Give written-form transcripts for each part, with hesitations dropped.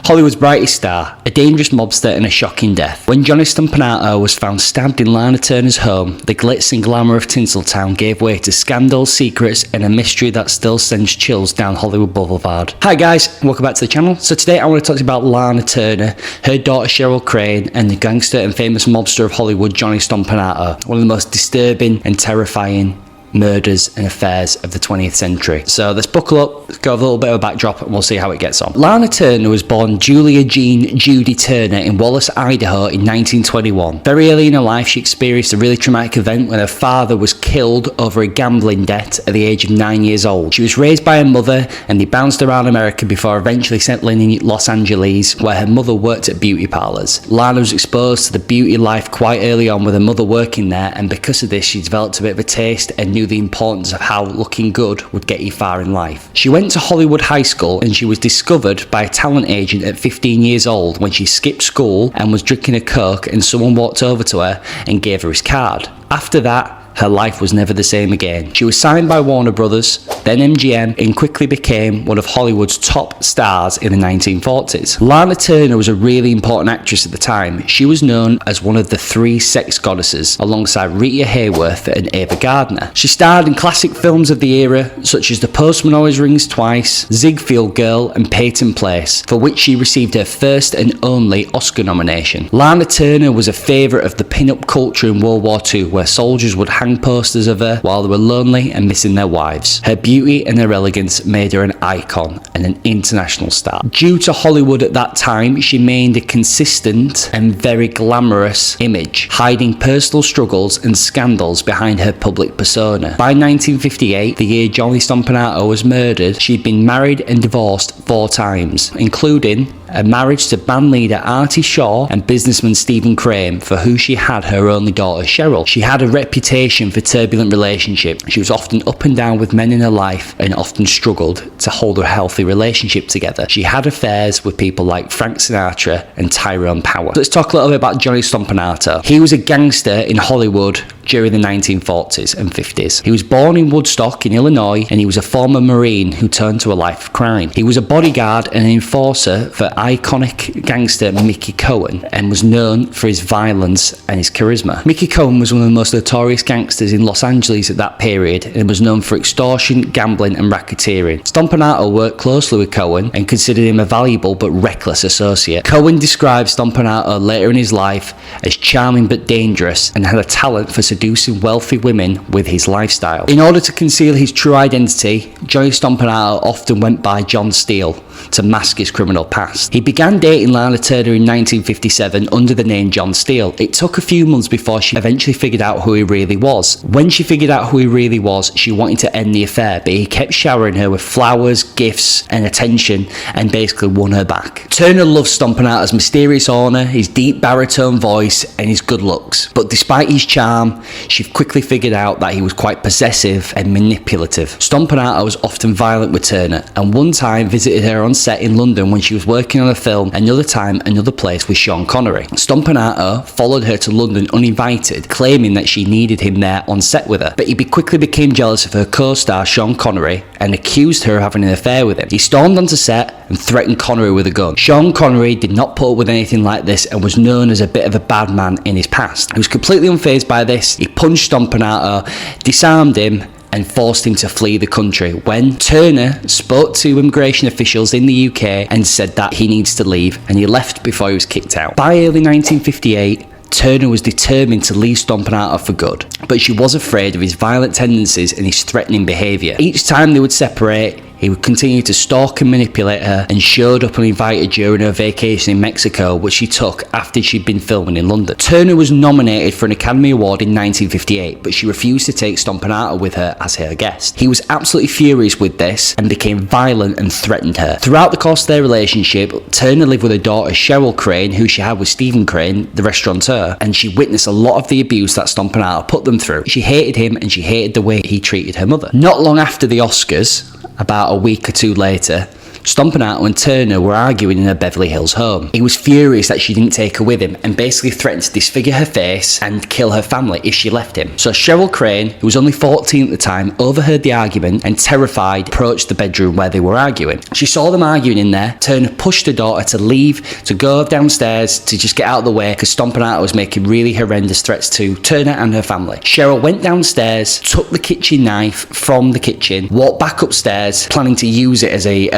Hollywood's brightest star, a dangerous mobster and a shocking death. When Johnny Stompanato was found stabbed in Lana Turner's home, the glitz and glamour of Tinseltown gave way to scandals, secrets and a mystery that still sends chills down Hollywood Boulevard. Hi guys, welcome back to the channel. So today I want to talk to you about Lana Turner, her daughter Cheryl Crane and the gangster and famous mobster of Hollywood Johnny Stompanato, one of the most disturbing and terrifying murders and affairs of the 20th century. So let's buckle up, let's go over a little bit of a backdrop and we'll see how it gets on. Lana Turner was born Julia Jean Judy Turner in Wallace, Idaho in 1921. Very early in her life she experienced a really traumatic event when her father was killed over a gambling debt at the age of 9 years old. She was raised by her mother and they bounced around America before eventually settling in Los Angeles, where her mother worked at beauty parlours. Lana was exposed to the beauty life quite early on with her mother working there, and because of this she developed a bit of a taste and knew the importance of how looking good would get you far in life. She went to Hollywood High School and she was discovered by a talent agent at 15 years old when she skipped school and was drinking a Coke and someone walked over to her and gave her his card. After that, her life was never the same again. She was signed by Warner Brothers, then MGM, and quickly became one of Hollywood's top stars in the 1940s. Lana Turner was a really important actress at the time. She was known as one of the three sex goddesses, alongside Rita Hayworth and Ava Gardner. She starred in classic films of the era, such as The Postman Always Rings Twice, Ziegfeld Girl, and Peyton Place, for which she received her first and only Oscar nomination. Lana Turner was a favourite of the pin-up culture in World War II, where soldiers would hang posters of her while they were lonely and missing their wives. Her beauty and her elegance made her an icon and an international star. Due to Hollywood at that time, she maintained a consistent and very glamorous image, hiding personal struggles and scandals behind her public persona. By 1958, the year Johnny Stompanato was murdered, she'd been married and divorced 4 times, including a marriage to band leader Artie Shaw and businessman Stephen Crane, for who she had her only daughter Cheryl. She had a reputation for turbulent relationships. She was often up and down with men in her life and often struggled to hold a healthy relationship together. She had affairs with people like Frank Sinatra and Tyrone Power. Let's talk a little bit about Johnny Stompanato. He was a gangster in Hollywood during the 1940s and 50s. He was born in Woodstock in Illinois and he was a former Marine who turned to a life of crime. He was a bodyguard and an enforcer for iconic gangster Mickey Cohen and was known for his violence and his charisma. Mickey Cohen was one of the most notorious gangsters in Los Angeles at that period and was known for extortion, gambling and racketeering. Stompanato worked closely with Cohen and considered him a valuable but reckless associate. Cohen described Stompanato later in his life as charming but dangerous and had a talent for seducing wealthy women with his lifestyle. In order to conceal his true identity, Johnny Stompanato often went by John Steele to mask his criminal past. He began dating Lana Turner in 1957 under the name John Steele. It took a few months before she eventually figured out who he really was. When she figured out who he really was, she wanted to end the affair, but he kept showering her with flowers, gifts and attention and basically won her back. Turner loved Stompanato's mysterious aura, his deep baritone voice and his good looks. But despite his charm, she quickly figured out that he was quite possessive and manipulative. Stompanato was often violent with Turner and one time visited her on set in London when she was working on a film, another time another place with Sean Connery. Stompanato followed her to London uninvited, claiming that she needed him there on set with her, but he quickly became jealous of her co-star Sean Connery and accused her of having an affair with him. He stormed onto set and threatened Connery with a gun. Sean Connery did not put up with anything like this and was known as a bit of a bad man in his past. He was completely unfazed by this. He punched Stompanato, disarmed him and forced him to flee the country, when Turner spoke to immigration officials in the UK and said that he needs to leave, and he left before he was kicked out. By early 1958, Turner was determined to leave Stompanato for good, but she was afraid of his violent tendencies and his threatening behaviour. Each time they would separate, he would continue to stalk and manipulate her and showed up uninvited during her vacation in Mexico, which she took after she'd been filming in London. Turner was nominated for an Academy Award in 1958, but she refused to take Stompanato with her as her guest. He was absolutely furious with this and became violent and threatened her. Throughout the course of their relationship, Turner lived with her daughter Cheryl Crane, who she had with Stephen Crane, the restaurateur, and she witnessed a lot of the abuse that Stompanato put them through. She hated him and she hated the way he treated her mother. Not long after the Oscars, about a week or two later, Stompanato and Turner were arguing in her Beverly Hills home. He was furious that she didn't take her with him and basically threatened to disfigure her face and kill her family if she left him. So Cheryl Crane, who was only 14 at the time, overheard the argument and, terrified, approached the bedroom where they were arguing. She saw them arguing in there. Turner pushed her daughter to leave, to go downstairs, to just get out of the way because Stompanato was making really horrendous threats to Turner and her family. Cheryl went downstairs, took the kitchen knife from the kitchen, walked back upstairs, planning to use it as a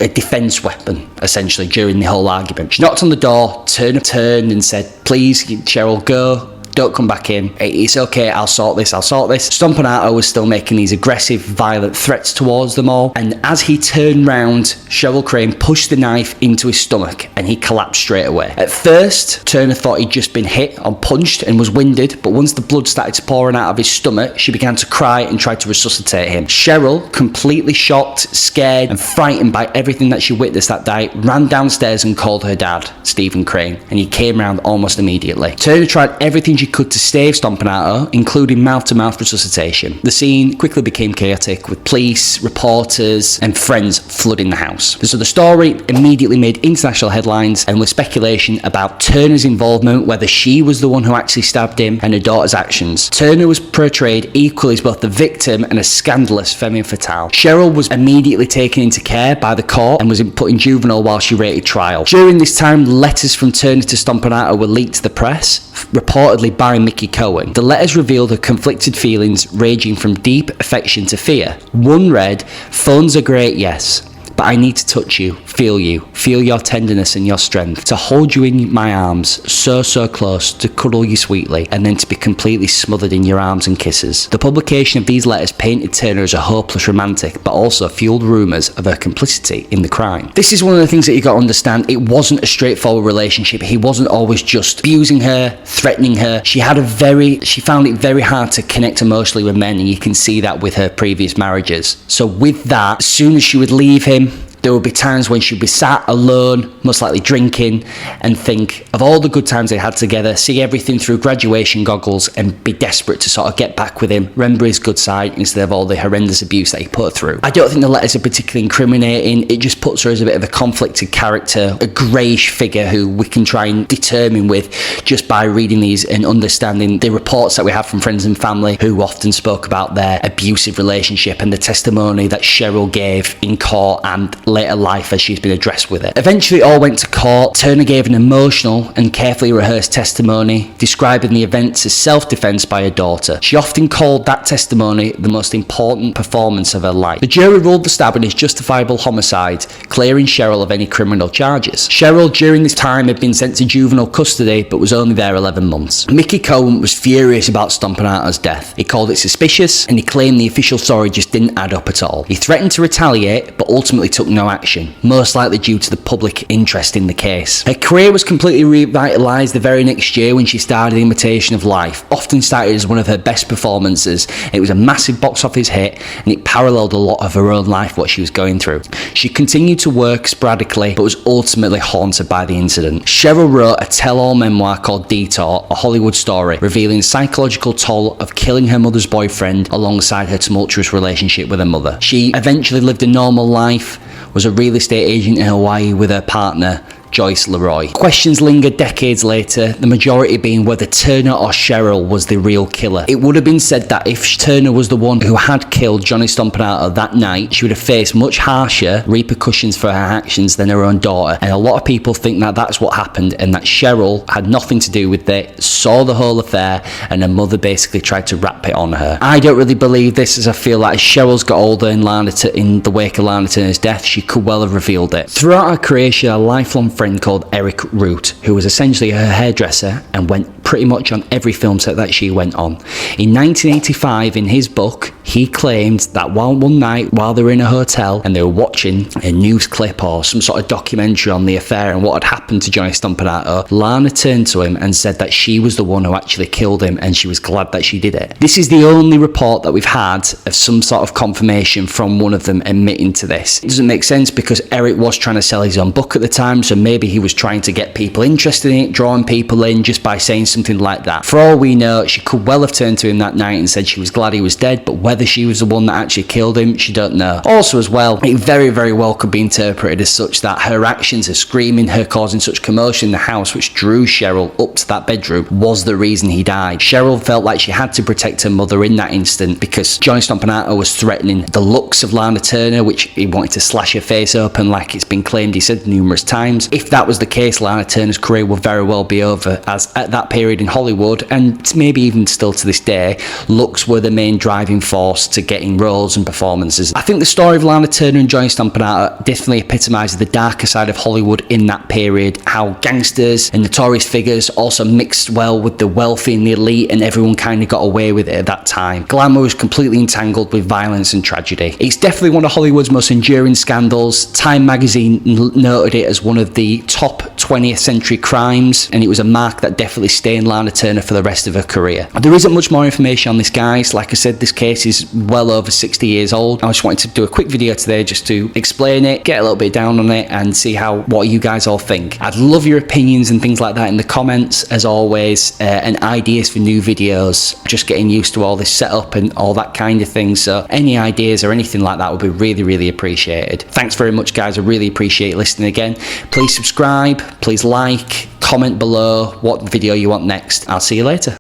defense weapon, essentially, during the whole argument. She knocked on the door. Turner turned and said, "Please, Cheryl, go. Don't come back in. It's okay, I'll sort this. Stompanato was still making these aggressive, violent threats towards them all, and as he turned round, Cheryl Crane pushed the knife into his stomach and he collapsed straight away. At first, Turner thought he'd just been hit or punched and was winded, but once the blood started pouring out of his stomach, she began to cry and tried to resuscitate him. Cheryl, completely shocked, scared and frightened by everything that she witnessed that day, ran downstairs and called her dad, Stephen Crane, and he came round almost immediately. Turner tried everything she could to save Stompanato, including mouth-to-mouth resuscitation. The scene quickly became chaotic, with police, reporters and friends flooding the house. So the story immediately made international headlines, and with speculation about Turner's involvement, whether she was the one who actually stabbed him, and her daughter's actions. Turner was portrayed equally as both the victim and a scandalous femme fatale. Cheryl was immediately taken into care by the court and was put in juvenile while she waited trial. During this time, letters from Turner to Stompanato were leaked to the press, reportedly by Mickey Cohen. The letters revealed her conflicted feelings ranging from deep affection to fear. One read, "Phones are great, yes, but I need to touch you, feel your tenderness and your strength, to hold you in my arms, so close, to cuddle you sweetly, and then to be completely smothered in your arms and kisses." The publication of these letters painted Turner as a hopeless romantic, but also fueled rumours of her complicity in the crime. This is one of the things that you got to understand. It wasn't a straightforward relationship. He wasn't always just abusing her, threatening her. She found it very hard to connect emotionally with men, and you can see that with her previous marriages. So with that, as soon as she would leave him, there would be times when she'd be sat alone, most likely drinking, and think of all the good times they had together, see everything through graduation goggles, and be desperate to sort of get back with him, remember his good side instead of all the horrendous abuse that he put her through. I don't think the letters are particularly incriminating. It just puts her as a bit of a conflicted character, a greyish figure who we can try and determine with just by reading these and understanding the reports that we have from friends and family who often spoke about their abusive relationship and the testimony that Cheryl gave in court and later life as she's been addressed with it. Eventually it all went to court. Turner gave an emotional and carefully rehearsed testimony describing the events as self-defense by her daughter. She often called that testimony the most important performance of her life. The jury ruled the stabbing as justifiable homicide, clearing Cheryl of any criminal charges. Cheryl during this time had been sent to juvenile custody but was only there 11 months. Mickey Cohen was furious about Stompanato's death. He called it suspicious and he claimed the official story just didn't add up at all. He threatened to retaliate but ultimately took no action, most likely due to the public interest in the case. Her career was completely revitalised the very next year when she starred in Imitation of Life, often cited as one of her best performances. It was a massive box office hit and it paralleled a lot of her own life, what she was going through. She continued to work sporadically but was ultimately haunted by the incident. Cheryl wrote a tell-all memoir called Detour, a Hollywood story, revealing the psychological toll of killing her mother's boyfriend alongside her tumultuous relationship with her mother. She eventually lived a normal life, was a real estate agent in Hawaii with her partner, Joyce Leroy. Questions lingered decades later, the majority being whether Turner or Cheryl was the real killer. It would have been said that if Turner was the one who had killed Johnny Stompanato that night, she would have faced much harsher repercussions for her actions than her own daughter, and a lot of people think that that's what happened and that Cheryl had nothing to do with it, saw the whole affair, and her mother basically tried to rap it on her. I don't really believe this, as I feel like as Cheryl's got older in the wake of Lana Turner's death, she could well have revealed it. Throughout her career, she had a lifelong friend called Eric Root, who was essentially her hairdresser and went pretty much on every film set that she went on. In 1985, in his book, he claimed that one night while they were in a hotel and they were watching a news clip or some sort of documentary on the affair and what had happened to Johnny Stompanato, Lana turned to him and said that she was the one who actually killed him and she was glad that she did it. This is the only report that we've had of some sort of confirmation from one of them admitting to this. It doesn't make sense because Eric was trying to sell his own book at the time, so maybe he was trying to get people interested in it, drawing people in just by saying some something like that. For all we know, she could well have turned to him that night and said she was glad he was dead, but whether she was the one that actually killed him, she don't know. Also as well, it very, very well could be interpreted as such that her actions, her screaming, her causing such commotion in the house, which drew Cheryl up to that bedroom, was the reason he died. Cheryl felt like she had to protect her mother in that instant because Johnny Stompanato was threatening the looks of Lana Turner, which he wanted to slash her face open, like it's been claimed, he said numerous times. If that was the case, Lana Turner's career would very well be over, as at that period in Hollywood, and maybe even still to this day, looks were the main driving force to getting roles and performances. I think the story of Lana Turner and Johnny Stompanato definitely epitomises the darker side of Hollywood in that period, how gangsters and notorious figures also mixed well with the wealthy and the elite, and everyone kind of got away with it at that time. Glamour was completely entangled with violence and tragedy. It's definitely one of Hollywood's most enduring scandals. Time magazine noted it as one of the top 20th century crimes, and it was a mark that definitely stained Lana Turner for the rest of her career. There isn't much more information on this, guys. Like I said, this case is well over 60 years old. I just wanted to do a quick video today just to explain it, get a little bit down on it, and see what you guys all think. I'd love your opinions and things like that in the comments, as always, and ideas for new videos. Just getting used to all this setup and all that kind of thing, so any ideas or anything like that would be really, really appreciated. Thanks very much, guys. I really appreciate listening again. Please subscribe, please like, comment below what video you want next. I'll see you later.